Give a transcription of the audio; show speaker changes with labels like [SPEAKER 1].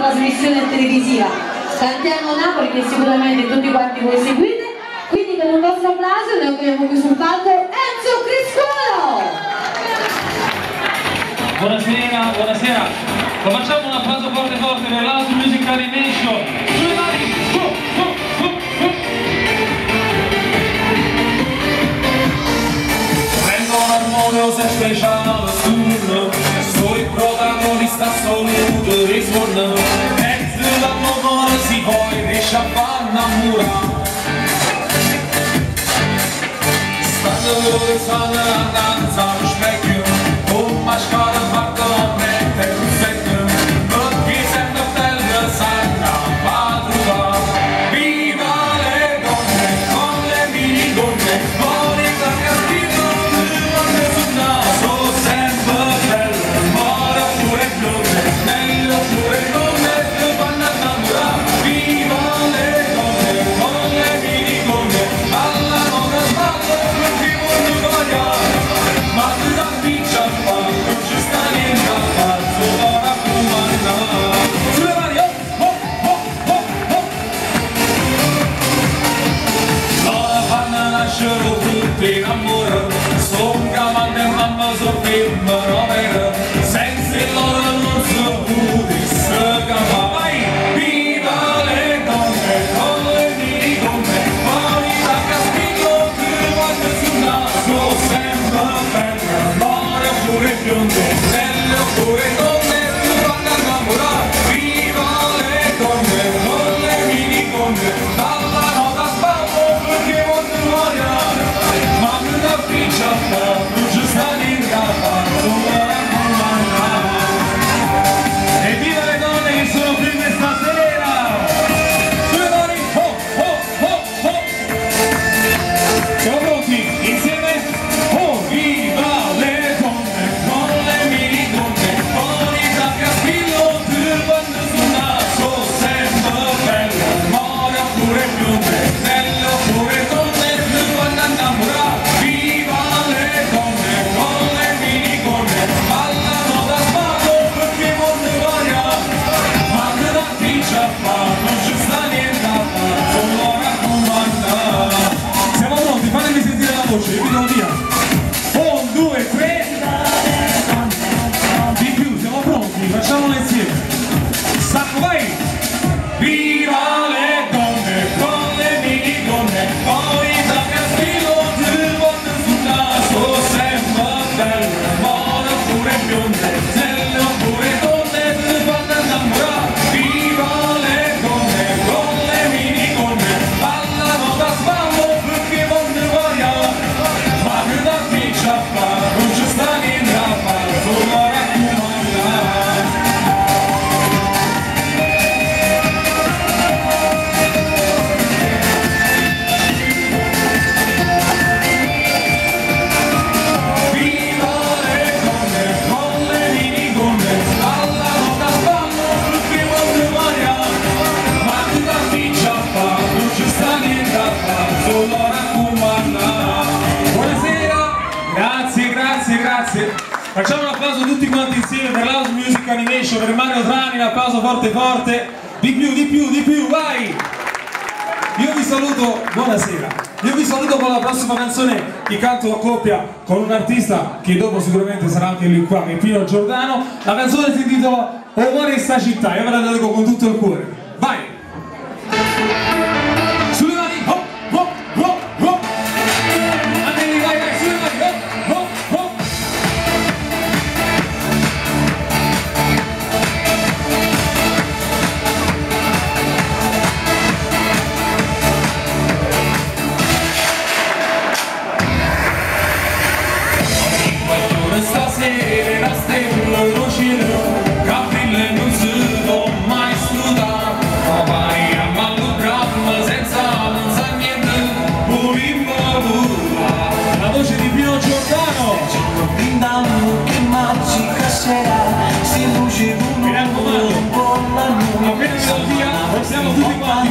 [SPEAKER 1] trasmissione televisiva. Cantiamo Napoli, che sicuramente tutti quanti voi seguite, quindi con un vostro applauso noi abbiamo qui sul palco Enzo Criscuolo.
[SPEAKER 2] Buonasera, buonasera. Lo facciamo un applauso forte forte per l'House Music Animation. Sulle mani, Prendo un armonio se speciale sul, sto il protagonista assoluto di suon. Mezzo l'amore si poi riesce a far innamorare. Stanno a danza allo specchio, con mascara fatta a mettere un secchio, perché sempre bella sanna madruga. Viva le donne, con le minigonne, Monica Castillo, donne sul naso, sempre belle, mora pure blonde, bello pure donne, che vanno a innamorare. Viva le donne, con le minigonne, ballano da spalle, perché vogliono variare. Ma tu da piccia fa, non ci sta niente a fare, solo ora comandare. Sulle mani, L'ora fanno nascere tutti in amore, son cavalli e mamma sono femmine vere, senza il loro non si potesse capare. Vai! Viva le donne, con le minigonne, Monica Castillo, che guarda sul naso, sempre belle, more pure bionde, belle oppure donne, che vanno a innamorare. Viva le donne, con le minigonne, ballano da spalle, perché vogliono variare. Ma una piccia fa, non ci sta niente a fare, solo a comandare. E viva le donne che sono qui questa sera! Sulle mani, ho, ho, ho, ho! Siamo pronti? Insieme? Oh, viva le donne, con le minigonne, Monica Castillo, che vanno sul naso, sempre belle, more pure bionde, belle oppure donne, che vanno a innamorare. Viva le donne, con le minigonne, ballano da spalle, perché vogliono variare. Ma che la piccia fa, non ci sta niente a fare, solo ora comandare. Siamo pronti, fatemi sentire la voce, io vi do via. 1, 2, 3. Di più, siamo pronti, facciamolo insieme. Stacco, vai! Viva le donne, con le minigonne, Monica Castillo, che vanno sul naso, sempre belle, more pure bionde, belle oppure donne, che vanno a innamorare. Viva le donne, con le minigonne, ballano da spalle, perché vogliono variare. Ma che da piccia fa, non ci sta niente a fare, solo a raccomandare. Viva le donne, con le minigonne, ballano da spalle, perché vogliono variare. Ma che da piccia fa, non ci sta niente a fare, solo a raccomandare. Buonasera, grazie, grazie, grazie. Facciamo un applauso tutti quanti insieme per l'House Music Animation, per Mario Trani, un applauso forte forte. Di più, vai! Io vi saluto, buonasera. Io vi saluto con la prossima canzone che canto a coppia con un artista che dopo sicuramente sarà anche lui qua, che è Pino Giordano. La canzone si intitola O cuore in sta città, io ve la dedico con tutto il cuore. Vai! Sulle mani, hop, hop, hop, hop. Andiamo, vai, vai, sulle mani, hop, hop, hop. Stasera la stella lo cielo, capille non si può mai scrutare. Vai a mallogramma senza non sa niente, volimmo volare. La voce di Pino Giordano.
[SPEAKER 3] Che magica sera, si luce un po' la luna.
[SPEAKER 2] Appena vi do via, siamo tutti quanti